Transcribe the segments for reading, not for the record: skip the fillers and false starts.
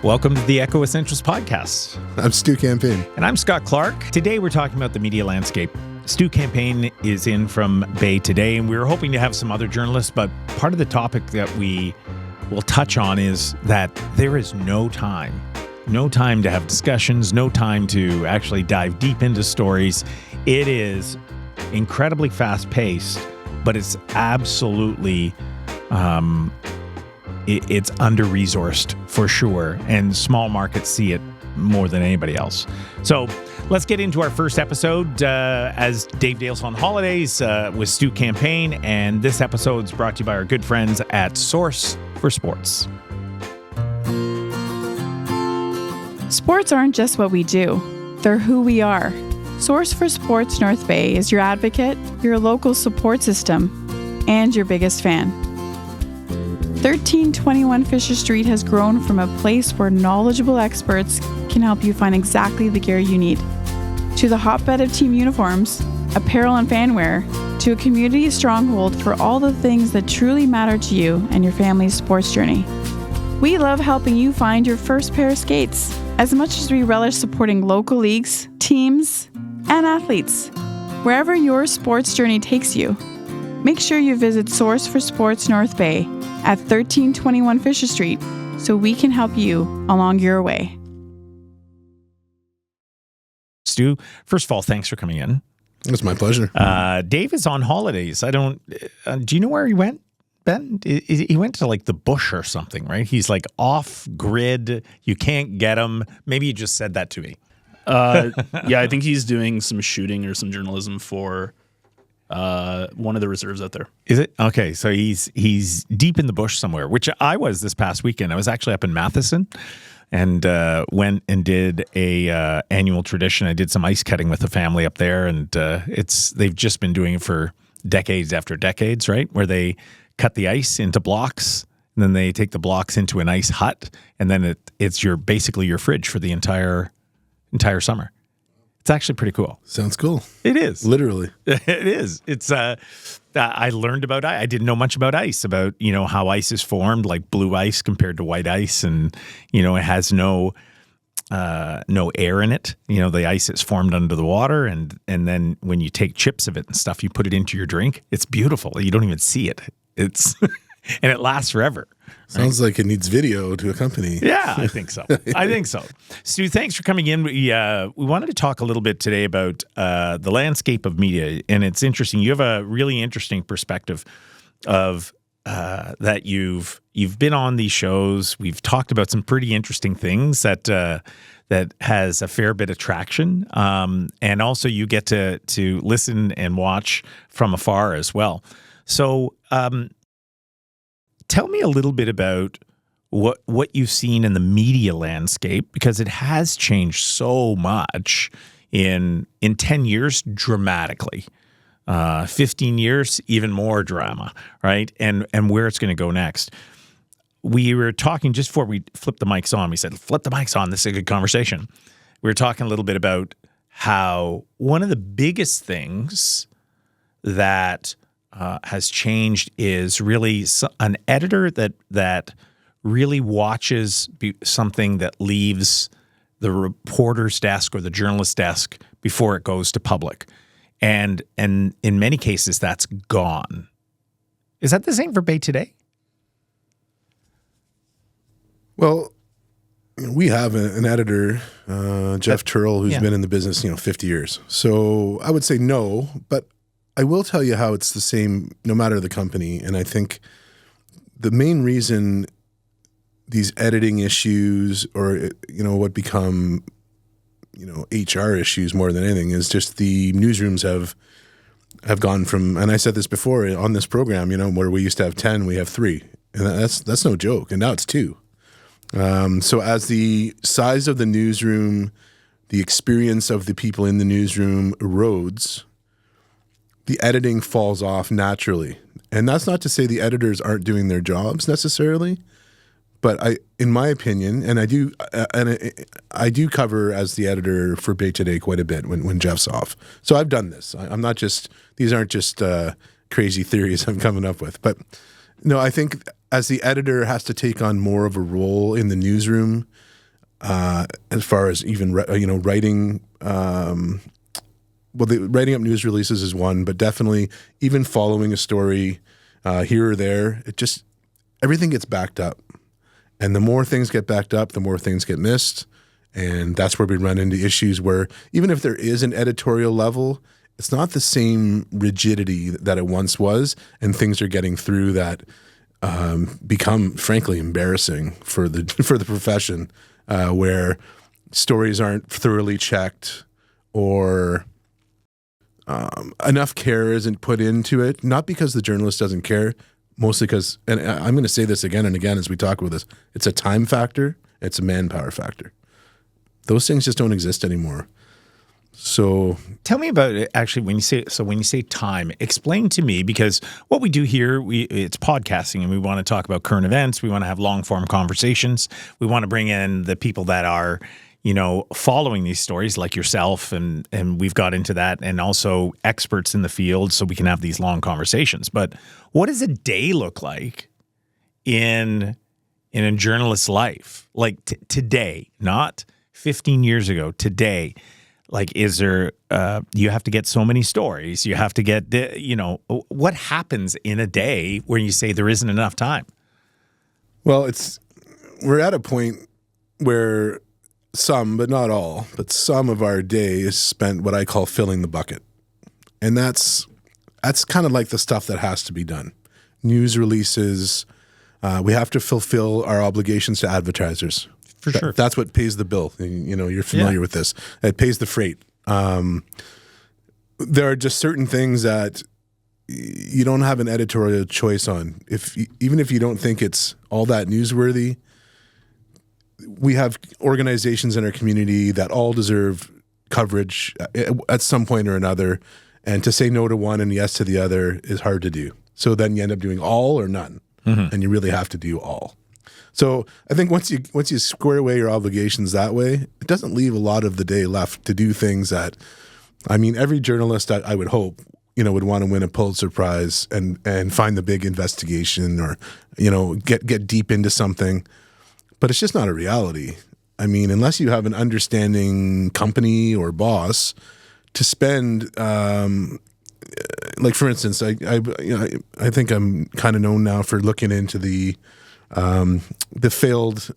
Welcome to the Echo Essentials podcast. I'm Stu Campaigne. And I'm Scott Clark. Today we're talking about the media landscape. Stu Campaigne is in from Bay today, and we were hoping to have some other journalists, but part of the topic that we will touch on is that there is no time to have discussions, no time to actually dive deep into stories. It is incredibly fast-paced, but it's absolutely it's under-resourced for sure, and small markets see it more than anybody else. So let's get into our first episode as Dave Dale's on holidays with Stu Campaigne, and this episode is brought to you by our good friends at Source for Sports. Sports aren't just what we do, they're who we are. Source for Sports North Bay is your advocate, your local support system, and your biggest fan. 1321 Fisher Street has grown from a place where knowledgeable experts can help you find exactly the gear you need, to the hotbed of team uniforms, apparel and fanwear, to a community stronghold for all the things that truly matter to you and your family's sports journey. We love helping you find your first pair of skates, as much as we relish supporting local leagues, teams, and athletes. Wherever your sports journey takes you, make sure you visit Source for Sports North Bay at 1321 Fisher Street so we can help you along your way. Stu, first of all, thanks for coming in. It's my pleasure. Dave is on holidays. I don't. Do you know where he went, Ben? He went to like the bush or something, right? He's like off grid. You can't get him. Maybe you just said that to me. Yeah, I think he's doing some shooting or some journalism for one of the reserves out there. Is it? Okay, so he's deep in the bush somewhere, which I was this past weekend. I was actually up in Matheson and went and did a annual tradition. I did some ice cutting with the family up there, and they've just been doing it for decades after decades, right? Where they cut the ice into blocks, and then they take the blocks into an ice hut, and then it's basically your fridge for the entire summer. It's actually pretty cool. Sounds cool. It is. Literally. It is. It's I learned about ice. I didn't know much about ice, about, how ice is formed, like blue ice compared to white ice, and it has no air in it. The ice is formed under the water, and then when you take chips of it and stuff, you put it into your drink. It's beautiful. You don't even see it. It's and it lasts forever. Sounds like it needs video to accompany. Yeah, I think so. Stu, thanks for coming in. We wanted to talk a little bit today about the landscape of media, and it's interesting. You have a really interesting perspective of that you've been on these shows. We've talked about some pretty interesting things that has a fair bit of traction, and also you get to listen and watch from afar as well. So. Tell me a little bit about what you've seen in the media landscape, because it has changed so much in 10 years dramatically. 15 years, even more drama, right? And where it's going to go next. We were talking just before we flipped the mics on. We said, flip the mics on. This is a good conversation. We were talking a little bit about how one of the biggest things that has changed is really an editor that really watches something that leaves the reporter's desk or the journalist's desk before it goes to public. And in many cases, that's gone. Is that the same for Bay today? Well, we have an editor, Jeff Turrell, who's been in the business, 50 years. So I would say no, but I will tell you how it's the same no matter the company. And I think the main reason these editing issues or, what become, HR issues more than anything is just the newsrooms have gone from, and I said this before on this program, where we used to have 10, we have 3. And that's no joke. And now it's 2. So as the size of the newsroom, the experience of the people in the newsroom erodes, the editing falls off naturally. And that's not to say the editors aren't doing their jobs necessarily, but in my opinion, and I do cover as the editor for Bay Today quite a bit when Jeff's off. So I've done this. I'm not just, these aren't just crazy theories I'm coming up with, but no, I think as the editor has to take on more of a role in the newsroom, as far as even writing. Writing up news releases is one, but definitely even following a story here or there, everything gets backed up. And the more things get backed up, the more things get missed. And that's where we run into issues where even if there is an editorial level, it's not the same rigidity that it once was, and things are getting through that become, frankly, embarrassing for the profession, where stories aren't thoroughly checked or enough care isn't put into it. Not because the journalist doesn't care, mostly because, and I'm going to say this again and again as we talk about this, it's a time factor, it's a manpower factor. Those things just don't exist anymore. So tell me about it. Actually, when you say time, explain to me, because what we do here, it's podcasting, and we want to talk about current events. We want to have long form conversations. We want to bring in the people that are, following these stories, like yourself, and we've got into that, and also experts in the field, so we can have these long conversations. But what does a day look like in a journalist's life, like today, not 15 years ago, today? Like, is there, you have to get so many stories, you have to get, what happens in a day where you say there isn't enough time? Well, we're at a point where some, but not all, but some of our day is spent what I call filling the bucket. And that's kind of like the stuff that has to be done. News releases, we have to fulfill our obligations to advertisers. For sure. That's what pays the bill. You're familiar with this. It pays the freight. There are just certain things that you don't have an editorial choice on. Even if you don't think it's all that newsworthy, we have organizations in our community that all deserve coverage at some point or another. And to say no to one and yes to the other is hard to do. So then you end up doing all or none. Mm-hmm. And you really have to do all. So I think once you square away your obligations that way, it doesn't leave a lot of the day left to do things that, every journalist I would hope, would want to win a Pulitzer Prize and find the big investigation or, get deep into something. But it's just not a reality. Unless you have an understanding company or boss to spend, like for instance, I think I'm kind of known now for looking into the failed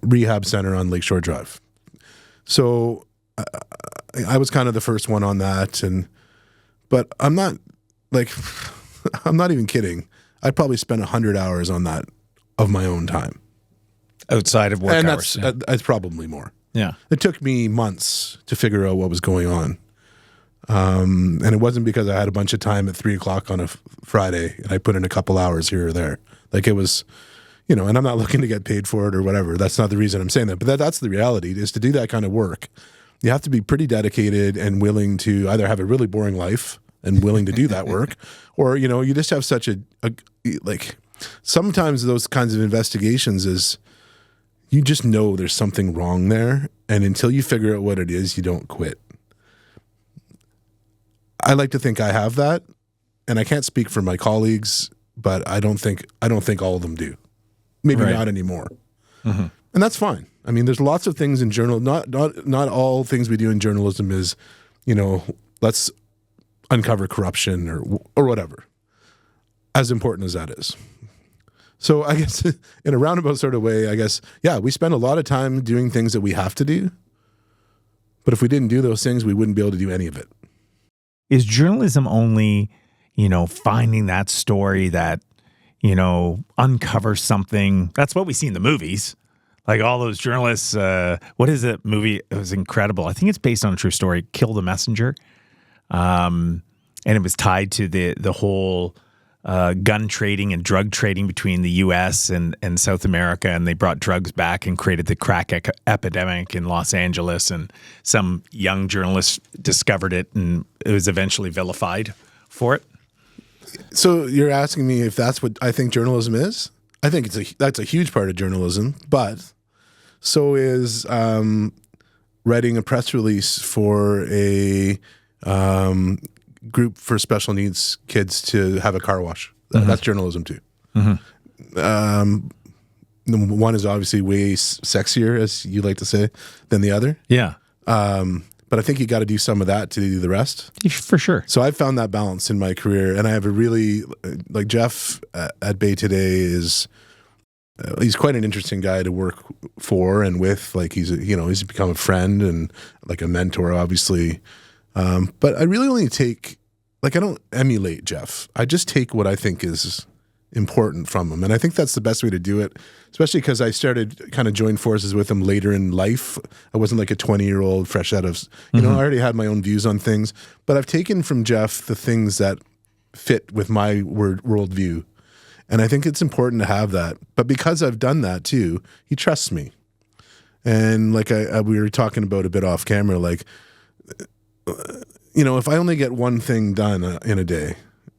rehab center on Lakeshore Drive. So I was kind of the first one on that, but I'm not even kidding. I probably spent 100 hours on that of my own time. Outside of work hours. That's probably more. Yeah. It took me months to figure out what was going on. And it wasn't because I had a bunch of time at 3:00 on a Friday and I put in a couple hours here or there. Like it was, and I'm not looking to get paid for it or whatever. That's not the reason I'm saying that. But that's the reality, is to do that kind of work. You have to be pretty dedicated and willing to either have a really boring life and willing to do that work, or, you just have such sometimes those kinds of investigations is you just know there's something wrong there. And until you figure out what it is, you don't quit. I like to think I have that, and I can't speak for my colleagues, but I don't think all of them do. Maybe not anymore. Mm-hmm. And that's fine. There's lots of things in journal. Not all things we do in journalism is, let's uncover corruption or whatever. As important as that is. So I guess in a roundabout sort of way, we spend a lot of time doing things that we have to do. But if we didn't do those things, we wouldn't be able to do any of it. Is journalism only, finding that story that, uncovers something? That's what we see in the movies. Like all those journalists, what is it movie? It was incredible. I think it's based on a true story, Kill the Messenger. And it was tied to the whole gun trading and drug trading between the U.S. and South America, and they brought drugs back and created the crack epidemic in Los Angeles, and some young journalist discovered it, and it was eventually vilified for it. So you're asking me if that's what I think journalism is? I think that's a huge part of journalism, but so is writing a press release for a group for special needs kids to have a car wash. Mm-hmm. That's journalism too. Mm-hmm. one is obviously way sexier, as you like to say, than the other. Yeah. But I think you got to do some of that to do the rest. For sure. So I've found that balance in my career, and I have a really like Jeff at Bay today is he's quite an interesting guy to work for and with. Like he's become a friend and like a mentor, obviously. But I really only take I don't emulate Jeff. I just take what I think is important from him, and I think that's the best way to do it. Especially because I started kind of joined forces with him later in life. I wasn't like a 20-year-old fresh out of, I already had my own views on things, but I've taken from Jeff the things that fit with my worldview. And I think it's important to have that. But because I've done that too, he trusts me. And like we were talking about a bit off camera, like, if I only get one thing done in a day,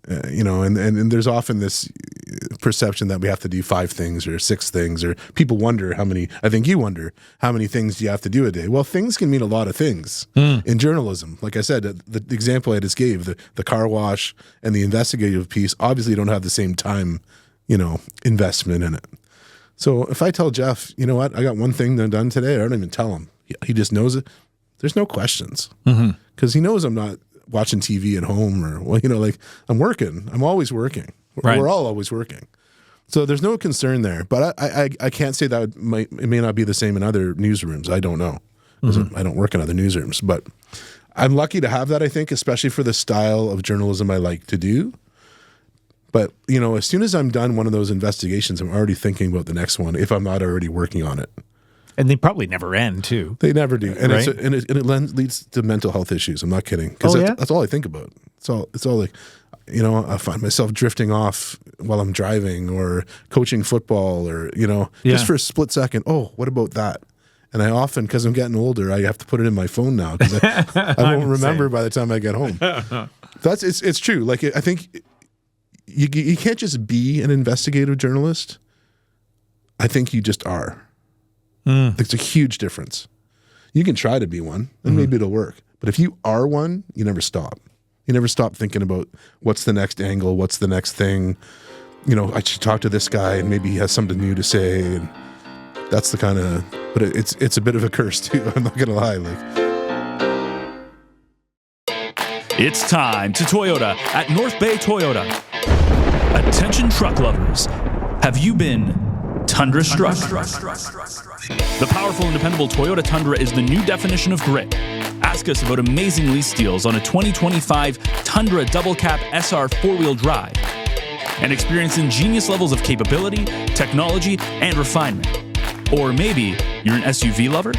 and there's often this perception that we have to do 5 things or 6 things, or people wonder I think you wonder, how many things do you have to do a day? Well, things can mean a lot of things in journalism. Like I said, the example I just gave, the car wash and the investigative piece, obviously don't have the same time, investment in it. So if I tell Jeff, you know what, I got one thing done today, I don't even tell him. He just knows it. There's no questions because he knows I'm not watching TV at home or, I'm working. I'm always working. Right. We're all always working. So there's no concern there. But I can't say that it may not be the same in other newsrooms. I don't know. I don't work in other newsrooms. But I'm lucky to have that, I think, especially for the style of journalism I like to do. But, as soon as I'm done one of those investigations, I'm already thinking about the next one if I'm not already working on it. And they probably never end, too. They never do. And, right? it leads to mental health issues. I'm not kidding. Because that's all I think about. It's all like, I find myself drifting off while I'm driving or coaching football or, just for a split second. Oh, what about that? And I often, because I'm getting older, I have to put it in my phone now because I won't remember by the time I get home. It's true. Like, I think you can't just be an investigative journalist. I think you just are. It's a huge difference. You can try to be one, and maybe it'll work. But if you are one, you never stop. You never stop thinking about what's the next angle, what's the next thing. I should talk to this guy, and maybe he has something new to say. And that's the kind of. But it's a bit of a curse too. I'm not gonna lie. It's time to Toyota at North Bay Toyota. Attention truck lovers. Have you been Tundra struck? The powerful and dependable Toyota Tundra is the new definition of grit. Ask us about amazing lease deals on a 2025 Tundra Double Cap SR 4-wheel drive and experience ingenious levels of capability, technology, and refinement. Or maybe you're an SUV lover?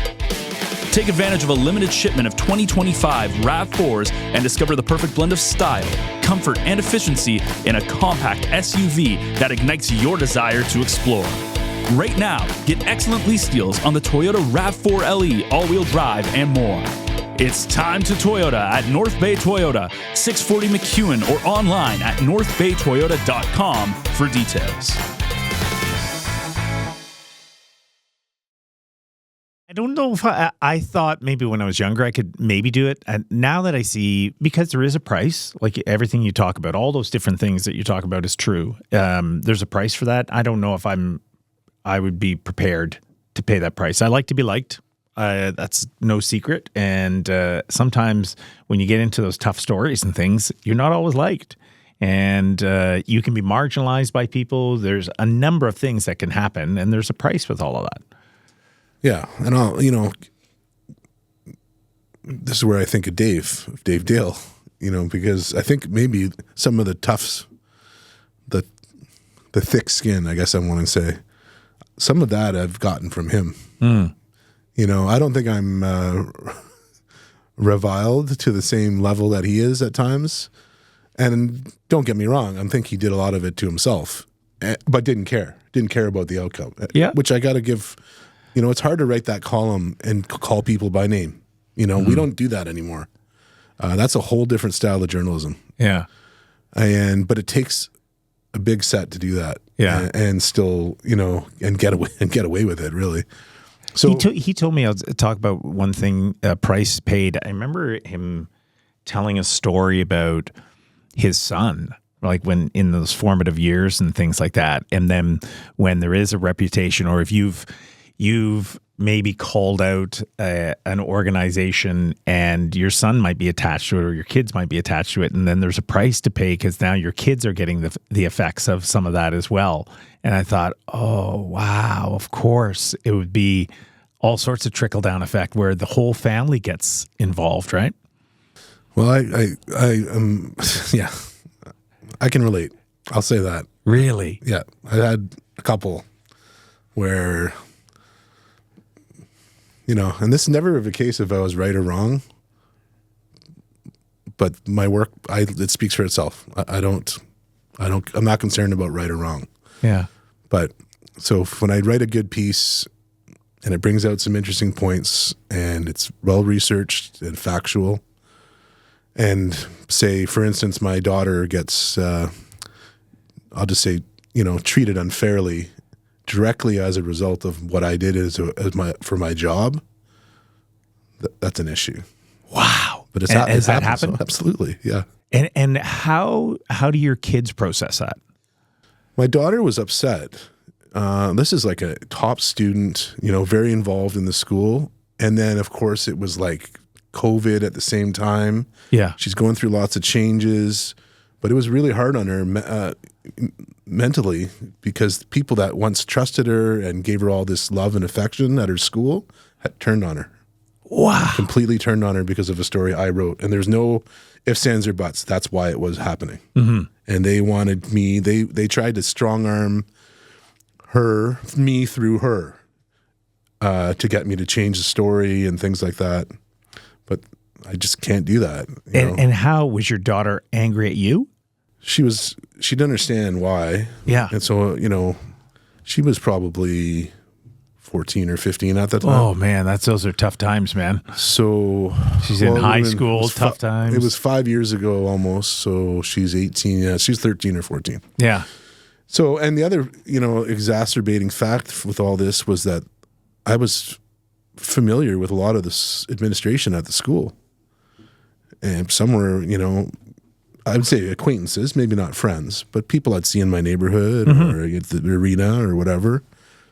Take advantage of a limited shipment of 2025 RAV4s and discover the perfect blend of style, comfort, and efficiency in a compact SUV that ignites your desire to explore. Right now, get excellent lease deals on the Toyota RAV4 LE all-wheel drive and more. It's time to Toyota at North Bay Toyota, 640 McEwen, or online at northbaytoyota.com for details. I don't know if I thought maybe when I was younger I could maybe do it. And now that I see, because there is a price, like everything you talk about, all those different things that you talk about is true. There's a price for that. I don't know if I would be prepared to pay that price. I like to be liked. That's no secret. And sometimes when you get into those tough stories and things, you're not always liked. And you can be marginalized by people. There's a number of things that can happen, and there's a price with all of that. Yeah. And this is where I think of Dave Dale, because I think maybe some of the toughs, the thick skin, I guess I want to say, some of that I've gotten from him. I don't think I'm reviled to the same level that he is at times. And don't get me wrong, I think he did a lot of it to himself, but didn't care about the outcome. Yeah. Which I got to give, it's hard to write that column and call people by name. We don't do that anymore. That's a whole different style of journalism. Yeah. But it takes a big set to do that. Yeah. And still, and get away with it, really. So he told me, I'll talk about one thing, price paid. I remember him telling a story about his son like when in those formative years and things like that. And then when there is a reputation, or if you've maybe called out an organization and your son might be attached to it or your kids might be attached to it, and then there's a price to pay because now your kids are getting the effects of some of that as well. And I thought, oh, wow, of course it would be all sorts of trickle-down effect where the whole family gets involved, right? Well, yeah, I can relate. I'll say that. Really? Yeah. I had a couple where, and this is never a case if I was right or wrong, but my work, it speaks for itself. I'm not concerned about right or wrong. Yeah. But so when I write a good piece and it brings out some interesting points and it's well researched and factual, and say, for instance, my daughter gets, I'll just say, treated unfairly directly as a result of what I did for my job, that's an issue. Wow. But has that happened? So absolutely, yeah. And how do your kids process that? My daughter was upset. This is like a top student, very involved in the school. And then, of course, it was like COVID at the same time. Yeah. She's going through lots of changes, but it was really hard on her mentally because people that once trusted her and gave her all this love and affection at her school had turned on her. Wow. Completely turned on her because of a story I wrote. And there's no ifs, ands, or buts. That's why it was happening. Mm-hmm. And they wanted me, they tried to strong arm me through her to get me to change the story and things like that. But I just can't do that. And how was your daughter angry at you? She didn't understand why. Yeah. And so, she was probably 14 or 15 at that time. Oh man, those are tough times, man. So she's in high school, tough times. It was 5 years ago almost. So she's 18. Yeah, she's 13 or 14. Yeah. So, and the other, exacerbating fact with all this was that I was familiar with a lot of this administration at the school. And some were, I would say acquaintances, maybe not friends, but people I'd see in my neighborhood or at the arena or whatever,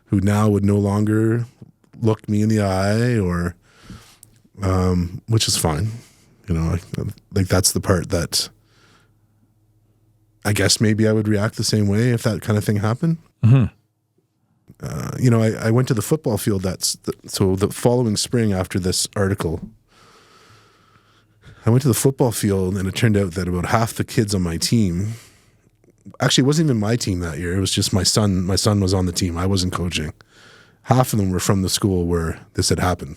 who now would no longer look me in the eye or, which is fine. Like that's the part that I guess maybe I would react the same way if that kind of thing happened. Mm-hmm. I went to the football field. So the following spring after this article, I went to the football field and it turned out that about half the kids on my team, actually it wasn't even my team that year. It was just my son. My son was on the team. I wasn't coaching. Half of them were from the school where this had happened.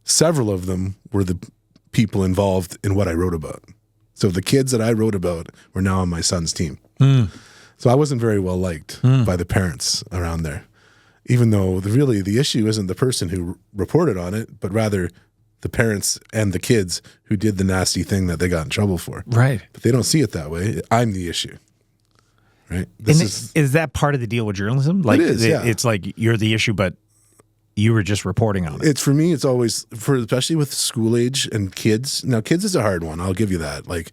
Several of them were the people involved in what I wrote about. So the kids that I wrote about were now on my son's team. Mm. So I wasn't very well liked by the parents around there, even though the issue isn't the person who reported on it, but rather the parents and the kids who did the nasty thing that they got in trouble for. Right. But they don't see it that way. I'm the issue. Right. Is that part of the deal with journalism? Like, it is, yeah. It's like you're the issue, but you were just reporting on it. It's for me, it's always, especially with school age and kids. Now, kids is a hard one. I'll give you that. Like,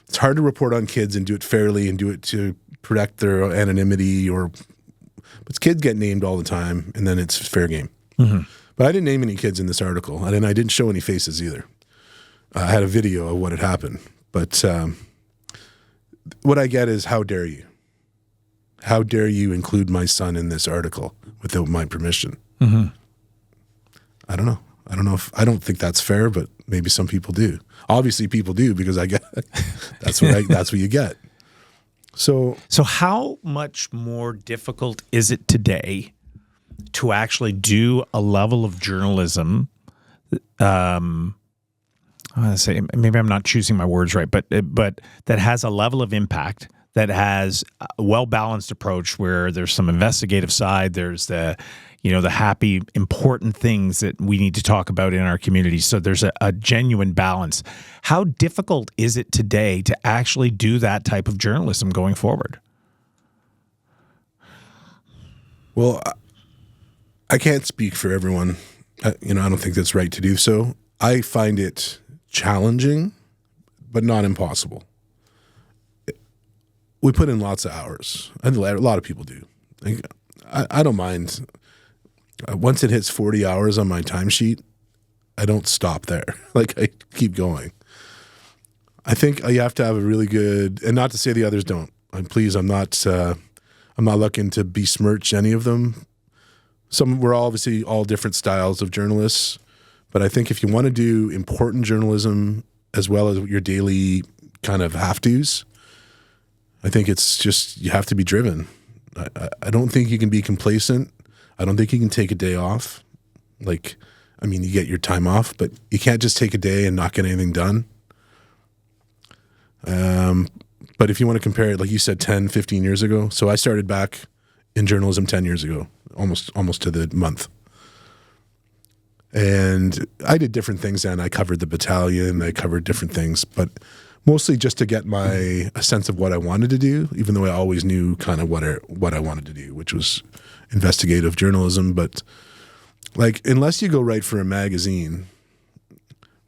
it's hard to report on kids and do it fairly and do it to protect their anonymity but kids get named all the time and then it's fair game. Mm-hmm. But I didn't name any kids in this article. And I didn't show any faces either. I had a video of what had happened. But what I get is, how dare you? How dare you include my son in this article without my permission? Mm-hmm. I don't know. I don't think that's fair, but maybe some people do. Obviously people do, because I get that's what you get. So how much more difficult is it today to actually do a level of journalism? I want to say, maybe I'm not choosing my words right, but that has a level of impact, that has a well-balanced approach where there's some investigative side, there's the happy, important things that we need to talk about in our community. So there's a genuine balance. How difficult is it today to actually do that type of journalism going forward? Well, I can't speak for everyone. I don't think that's right to do so. I find it challenging, but not impossible. we put in lots of hours. A lot of people do. I don't mind. Once it hits 40 hours on my timesheet, I don't stop there. Like, I keep going. I think you have to have a really good, and not to say the others don't. I'm not looking to besmirch any of them. We're obviously all different styles of journalists, but I think if you want to do important journalism as well as your daily kind of have-tos, I think it's just, you have to be driven. I don't think you can be complacent. I don't think you can take a day off. Like, I mean, you get your time off, but you can't just take a day and not get anything done. But if you want to compare it, like you said, 10, 15 years ago. So I started back in journalism 10 years ago, almost to the month. And I did different things then. I covered the battalion. I covered different things, but mostly just to get a sense of what I wanted to do, even though I always knew kind of what I wanted to do, which was investigative journalism. But like, unless you go write for a magazine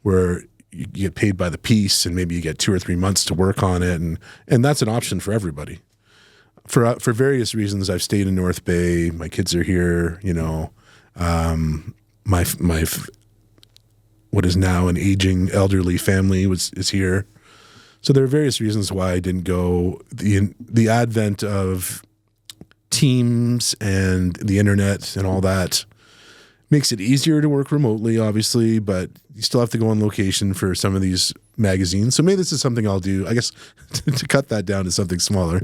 where you get paid by the piece and maybe you get 2 or 3 months to work on it, and that's an option for everybody. For various reasons, I've stayed in North Bay. My kids are here. You know, my what is now an aging elderly family is here. So there are various reasons why I didn't go. The advent of Teams and the internet and all that makes it easier to work remotely, obviously, but you still have to go on location for some of these magazines. So maybe this is something I'll do, I guess, to cut that down to something smaller.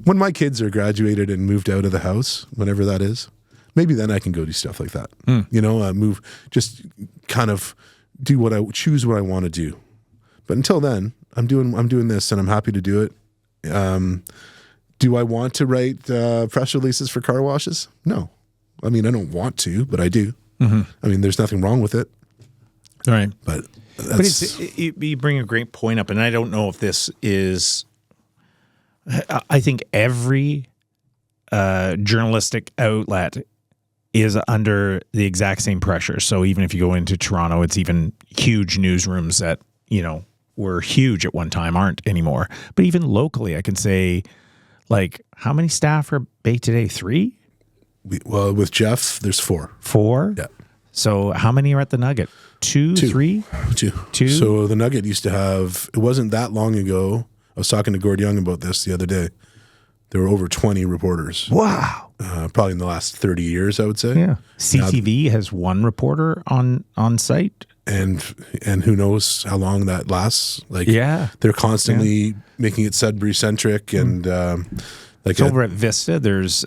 When my kids are graduated and moved out of the house, whenever that is, maybe then I can go do stuff like that. You know, move, just kind of choose what I want to do. But until then, I'm doing this, and I'm happy to do it. Do I want to write press releases for car washes? No. I mean, I don't want to, but I do. Mm-hmm. I mean, there's nothing wrong with it. All right. But you bring a great point up, and I don't know if this is, I think every journalistic outlet is under the exact same pressure. So even if you go into Toronto, it's even huge newsrooms that, you know, were huge at one time aren't anymore. But even locally, I can say, like, how many staff are Bay today? 3? Well, with Jeff, there's 4. 4? Yeah. So how many are at the Nugget? 2, 3? 2. So the Nugget used to have, it wasn't that long ago, I was talking to Gord Young about this the other day, there were over 20 reporters. Wow. Probably in the last 30 years, I would say. Yeah. CTV has 1 reporter on site. And who knows how long that lasts. Like, yeah, they're constantly making it Sudbury-centric, and like over at Vista, there's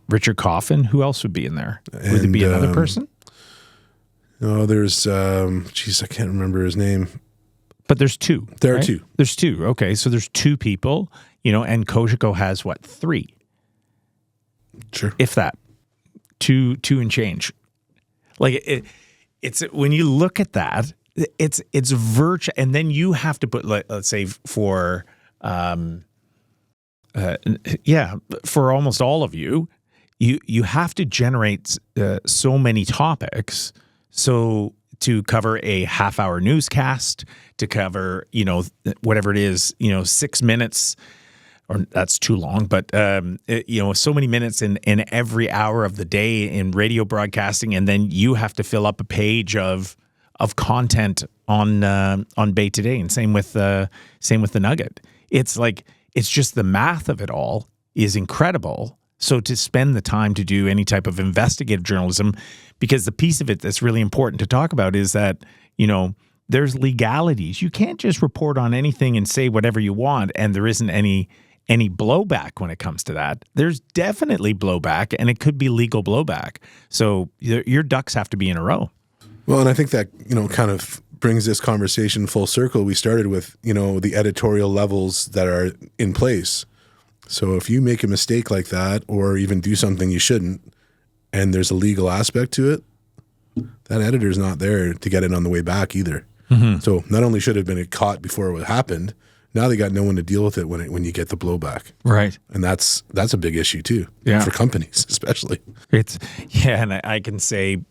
Richard Coffin. Who else would be in there? Would it be another person? No, there's I can't remember his name. But there's 2. There are 2. There's 2. Okay, so there's 2 people, you know, and Cogeco has what, 3? Sure, if that, 2 and change. Like it's when you look at that, it's virtual, and then you have to put, let's say for for almost all of you have to generate so many topics. So to cover a half-hour newscast, to cover, you know, whatever it is, you know, 6 minutes, or that's too long, but you know, so many minutes in every hour of the day in radio broadcasting, and then you have to fill up a page of content on Bay Today, and same with the Nugget. It's like, it's just the math of it all is incredible. So to spend the time to do any type of investigative journalism, because the piece of it that's really important to talk about is that, you know, there's legalities. You can't just report on anything and say whatever you want, and there isn't any blowback when it comes to that. There's definitely blowback, and it could be legal blowback. So your ducks have to be in a row. Well, and I think that, you know, kind of brings this conversation full circle. We started with, you know, the editorial levels that are in place. So if you make a mistake like that, or even do something you shouldn't, and there's a legal aspect to it, that editor's not there to get it on the way back either. Mm-hmm. So not only should it have been caught before it happened, now they got no one to deal with it when you get the blowback. Right. And that's a big issue too. Yeah. For companies especially. And I can say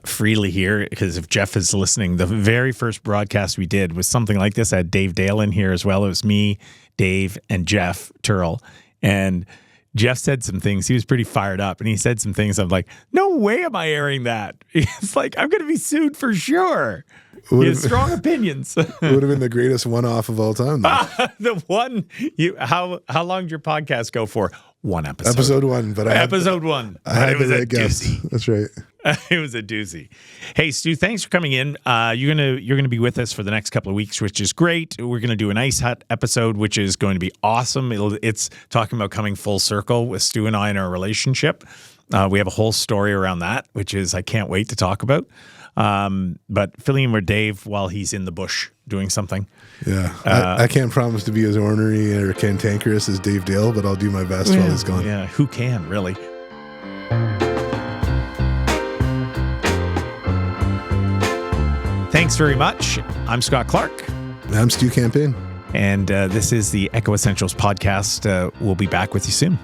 freely here, because if Jeff is listening, the very first broadcast we did was something like this. I had Dave Dale in here as well. It was me, Dave and Jeff Turrell. And Jeff said some things. He was pretty fired up, and he said some things. I'm like, no way am I airing that. It's like, I'm going to be sued for sure. He has strong opinions. It would have been the greatest one-off of all time. The one, how long did your podcast go for? One episode. Episode 1, but I had the right guess. That's right. It was a doozy. Hey, Stu, thanks for coming in. You're gonna be with us for the next couple of weeks, which is great. We're gonna do an Ice Hut episode, which is going to be awesome. It's talking about coming full circle with Stu and I in our relationship. We have a whole story around that, which is I can't wait to talk about. But filling in with Dave while he's in the bush doing something. Yeah. I can't promise to be as ornery or cantankerous as Dave Dale, but I'll do my best while he's gone. Yeah, who can, really? Thanks very much. I'm Scott Clark. I'm Stu Campaigne. And this is the Echo Essentials podcast. We'll be back with you soon.